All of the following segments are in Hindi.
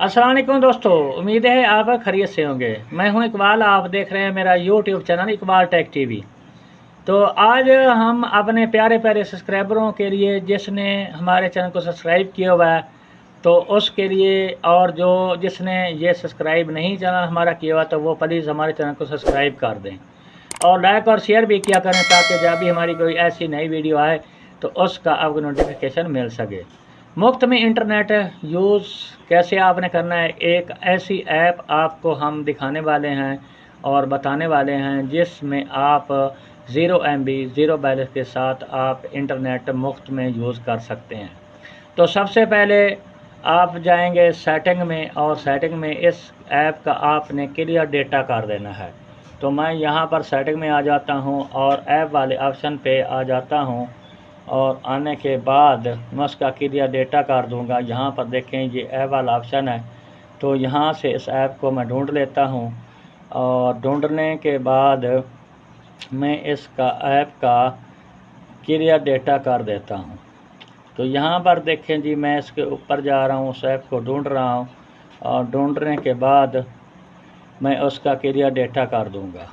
अस्सलाम वालेकुम दोस्तों, उम्मीद है आप खैरियत से होंगे। मैं हूं इकबाल, आप देख रहे हैं मेरा YouTube channel Iqbal tech TV. तो आज हम अपने प्यारे प्यारे सब्सक्राइबरों के लिए, जिसने हमारे चैनल को सब्सक्राइब किया हुआ है तो उसके लिए, और जो जिसने ये सब्सक्राइब नहीं चैनल हमारा किया हुआ तो वो प्लीज़ हमारे चैनल को सब्सक्राइब कर दें और लाइक और शेयर भी किया करें, ताकि जब भी हमारी कोई ऐसी नई वीडियो आए तो उसका आपको नोटिफिकेशन मिल सके। मुफ्त में इंटरनेट यूज़ कैसे आपने करना है, एक ऐसी ऐप आपको हम दिखाने वाले हैं और बताने वाले हैं जिसमें आप ज़ीरो MB ज़ीरो बैलेंस के साथ आप इंटरनेट मुफ्त में यूज़ कर सकते हैं। तो सबसे पहले आप जाएंगे सेटिंग में, और सेटिंग में इस ऐप का आपने क्लियर डेटा कर देना है। तो मैं यहाँ पर सेटिंग में आ जाता हूँ और ऐप वाले ऑप्शन पे आ जाता हूँ, और आने के बाद मैं उसका क्लियर डेटा कर दूँगा। यहाँ पर देखें ये ऐप वाला ऑप्शन है, तो यहाँ से इस ऐप को मैं ढूंढ लेता हूँ और ढूंढने के बाद मैं इसका ऐप का क्लियर डेटा कर देता हूँ। तो यहाँ पर देखें जी, मैं इसके ऊपर जा रहा हूँ, उस ऐप को ढूंढ रहा हूँ और ढूंढने के बाद मैं उसका क्लियर डेटा कर दूँगा।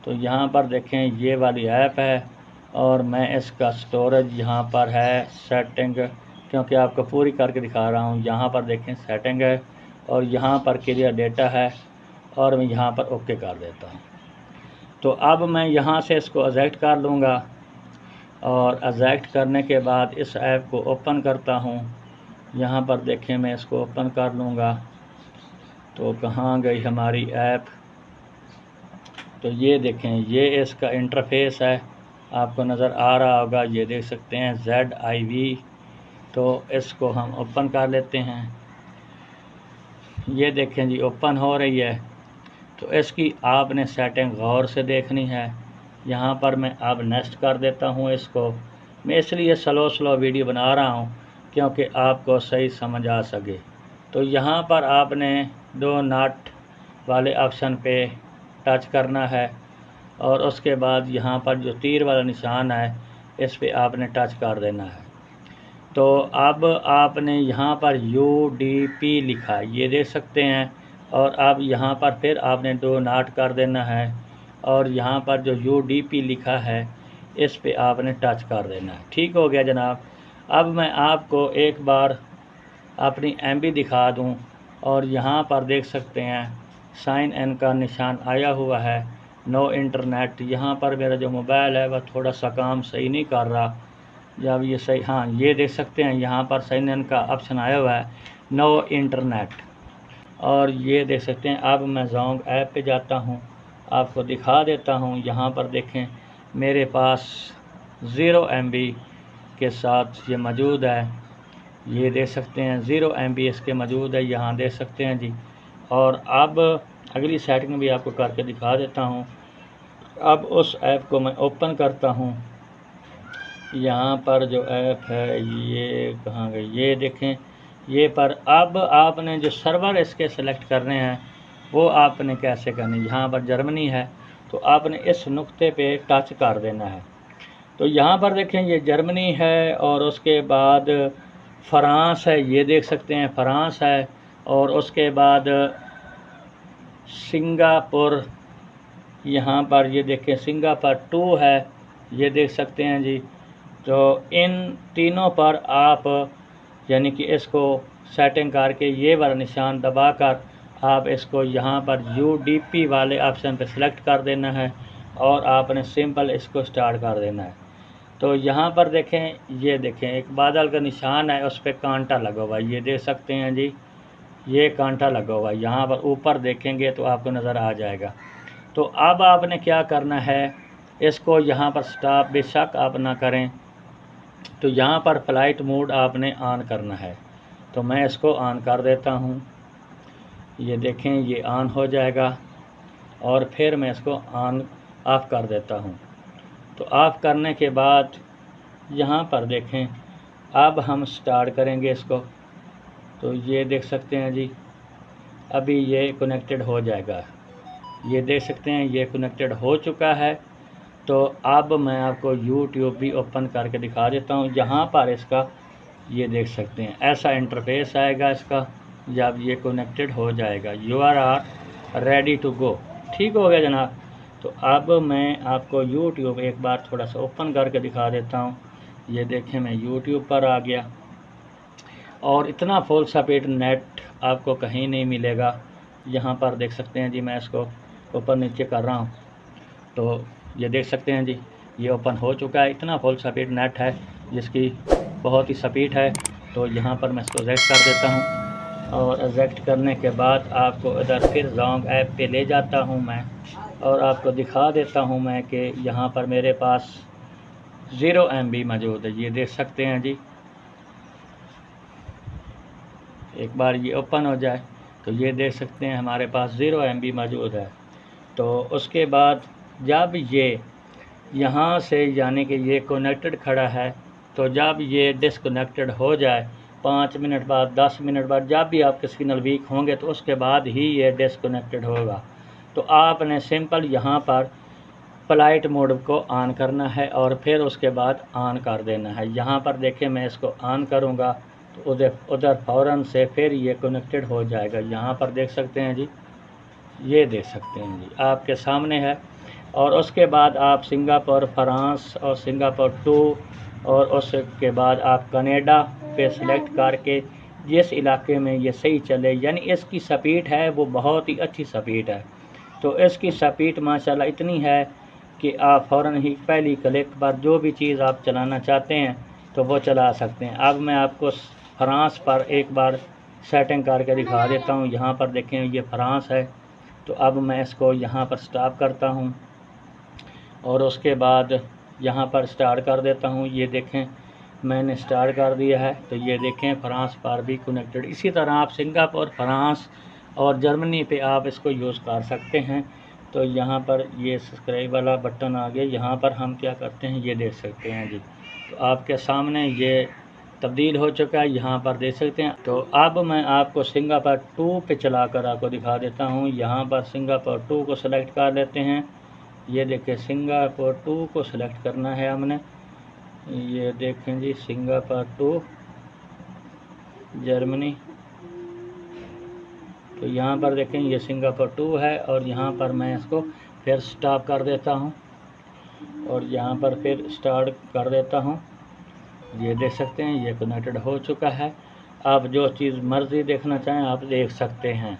तो यहाँ पर देखें ये वाली ऐप है और मैं इसका स्टोरेज यहाँ पर है सेटिंग, क्योंकि आपको पूरी करके दिखा रहा हूँ। यहाँ पर देखें सेटिंग है और यहाँ पर क्लियर डेटा है और मैं यहाँ पर ओके कर देता हूँ। तो अब मैं यहाँ से इसको एजेक्ट कर लूँगा और एजेक्ट करने के बाद इस ऐप को ओपन करता हूँ। यहाँ पर देखें मैं इसको ओपन कर लूँगा। तो कहाँ गई हमारी ऐप? तो ये देखें, ये इसका इंटरफेस है, आपको नज़र आ रहा होगा, ये देख सकते हैं ZIV। तो इसको हम ओपन कर लेते हैं। ये देखें जी, ओपन हो रही है। तो इसकी आपने सेटिंग गौर से देखनी है। यहाँ पर मैं अब नेक्स्ट कर देता हूँ इसको। मैं इसलिए स्लो वीडियो बना रहा हूँ क्योंकि आपको सही समझ आ सके। तो यहाँ पर आपने दो नॉट वाले ऑप्शन पे टच करना है और उसके बाद यहाँ पर जो तीर वाला निशान है इस पे आपने टच कर देना है। तो अब आपने यहाँ पर UDP लिखा है, ये देख सकते हैं, और अब यहाँ पर फिर आपने दो नॉट कर देना है और यहाँ पर जो UDP लिखा है इस पे आपने टच कर देना है। ठीक हो गया जनाब। अब मैं आपको एक बार अपनी MB दिखा दूँ, और यहाँ पर देख सकते हैं साइन इन का निशान आया हुआ है, नो इंटरनेट। यहाँ पर मेरा जो मोबाइल है वह थोड़ा सा काम सही नहीं कर रहा। जब ये सही, हाँ ये देख सकते हैं यहाँ पर साइन इन का ऑप्शन आया हुआ है, नो इंटरनेट। और ये देख सकते हैं, अब मैं जोंग ऐप पे जाता हूँ, आपको दिखा देता हूँ। यहाँ पर देखें मेरे पास 0 MB के साथ ये मौजूद है, ये देख सकते हैं 0 MB इसके मौजूद है, यहाँ देख सकते हैं जी। और अब अगली सेटिंग भी आपको करके दिखा देता हूँ। अब उस ऐप को मैं ओपन करता हूँ। यहाँ पर जो ऐप है ये कहाँ गई, ये देखें ये पर। अब आपने जो सर्वर इसके सेलेक्ट करने हैं वो आपने कैसे करने, यहाँ पर जर्मनी है तो आपने इस नुक्ते पे टच कर देना है। तो यहाँ पर देखें ये जर्मनी है और उसके बाद फ्रांस है, ये देख सकते हैं फ्रांस है, और उसके बाद सिंगापुर, यहाँ पर ये देखें सिंगापुर 2 है, ये देख सकते हैं जी। तो इन तीनों पर आप यानी कि इसको सेटिंग करके ये वाला निशान दबाकर आप इसको यहाँ पर UDP वाले ऑप्शन पर सिलेक्ट कर देना है और आपने सिंपल इसको स्टार्ट कर देना है। तो यहाँ पर देखें, ये देखें एक बादल का निशान है, उस पर कांटा लगा हुआ है, ये देख सकते हैं जी, ये कांटा लगा हुआ है। यहाँ पर ऊपर देखेंगे तो आपको नज़र आ जाएगा। तो अब आपने क्या करना है, इसको यहाँ पर स्टॉप बेशक आप ना करें, तो यहाँ पर फ्लाइट मोड आपने ऑन करना है। तो मैं इसको ऑन कर देता हूँ, ये देखें ये ऑन हो जाएगा, और फिर मैं इसको ऑन ऑफ़ कर देता हूँ। तो ऑफ़ करने के बाद यहाँ पर देखें अब हम स्टार्ट करेंगे इसको। तो ये देख सकते हैं जी, अभी ये कनेक्टेड हो जाएगा, ये देख सकते हैं ये कनेक्टेड हो चुका है। तो अब मैं आपको YouTube भी ओपन करके दिखा देता हूँ। यहाँ पर इसका ये देख सकते हैं ऐसा इंटरफेस आएगा इसका, जब ये कनेक्टेड हो जाएगा you are ready to go. ठीक हो गया जनाब। तो अब मैं आपको यूट्यूब एक बार थोड़ा सा ओपन करके दिखा देता हूँ। ये देखें मैं यूट्यूब पर आ गया और इतना फुल स्पीड नेट आपको कहीं नहीं मिलेगा। यहाँ पर देख सकते हैं जी, मैं इसको ऊपर नीचे कर रहा हूँ तो ये देख सकते हैं जी, ये ओपन हो चुका है। इतना फुल स्पीड नेट है जिसकी बहुत ही स्पीड है। तो यहाँ पर मैं इसको एग्जैक्ट कर देता हूँ और एग्जैक्ट करने के बाद आपको इधर फिर जोंग ऐप पे ले जाता हूँ मैं और आपको दिखा देता हूँ मैं कि यहाँ पर मेरे पास 0 MB मौजूद है। ये देख सकते हैं जी, एक बार ये ओपन हो जाए तो ये देख सकते हैं हमारे पास 0 MB मौजूद है। तो उसके बाद जब ये यहाँ से यानी कि ये कनेक्टेड खड़ा है, तो जब ये डिसकनेक्टेड हो जाए 5 मिनट बाद 10 मिनट बाद जब भी आपके सिग्नल वीक होंगे तो उसके बाद ही ये डिसकनेक्टेड होगा। तो आपने सिंपल यहाँ पर फ्लाइट मोड को ऑन करना है और फिर उसके बाद ऑन कर देना है। यहाँ पर देखें मैं इसको ऑन करूँगा तो उधर फ़ौरन से फिर ये कनेक्टेड हो जाएगा। यहाँ पर देख सकते हैं जी, ये देख सकते हैं जी आपके सामने है। और उसके बाद आप सिंगापुर, फ्रांस और सिंगापुर 2 और उसके बाद आप कनाडा पे सिलेक्ट करके जिस इलाके में ये सही चले, यानी इसकी स्पीड है वो बहुत ही अच्छी स्पीड है। तो इसकी स्पीड माशाल्लाह इतनी है कि आप फ़ौरन ही पहली क्लिक पर जो भी चीज़ आप चलाना चाहते हैं तो वो चला सकते हैं। अब मैं आपको फ्रांस पर एक बार सेटिंग करके दिखा देता हूँ। यहाँ पर देखें ये फ्रांस है, तो अब मैं इसको यहाँ पर स्टॉप करता हूँ और उसके बाद यहाँ पर स्टार्ट कर देता हूँ। ये देखें मैंने स्टार्ट कर दिया है। तो ये देखें फ्रांस पर भी कनेक्टेड। इसी तरह आप सिंगापुर, फ्रांस और जर्मनी पे आप इसको यूज़ कर सकते हैं। तो यहाँ पर ये सब्सक्राइब वाला बटन आ गया। यहाँ पर हम क्या करते हैं ये देख सकते हैं जी, तो आपके सामने ये तब्दील हो चुका है, यहाँ पर देख सकते हैं। तो अब मैं आपको सिंगापुर 2 पे चला कर आपको दिखा देता हूँ। यहाँ पर सिंगापुर 2 को सिलेक्ट कर लेते हैं। ये देखें सिंगापुर 2 को सिलेक्ट करना है हमने। ये देखें जी सिंगापुर 2 जर्मनी। तो यहाँ पर देखें ये सिंगापुर 2 है और यहाँ पर मैं इसको फिर स्टॉप कर देता हूँ और यहाँ पर फिर स्टार्ट कर देता हूँ। ये देख सकते हैं ये कनेक्टेड हो चुका है। आप जो चीज़ मर्ज़ी देखना चाहें आप देख सकते हैं।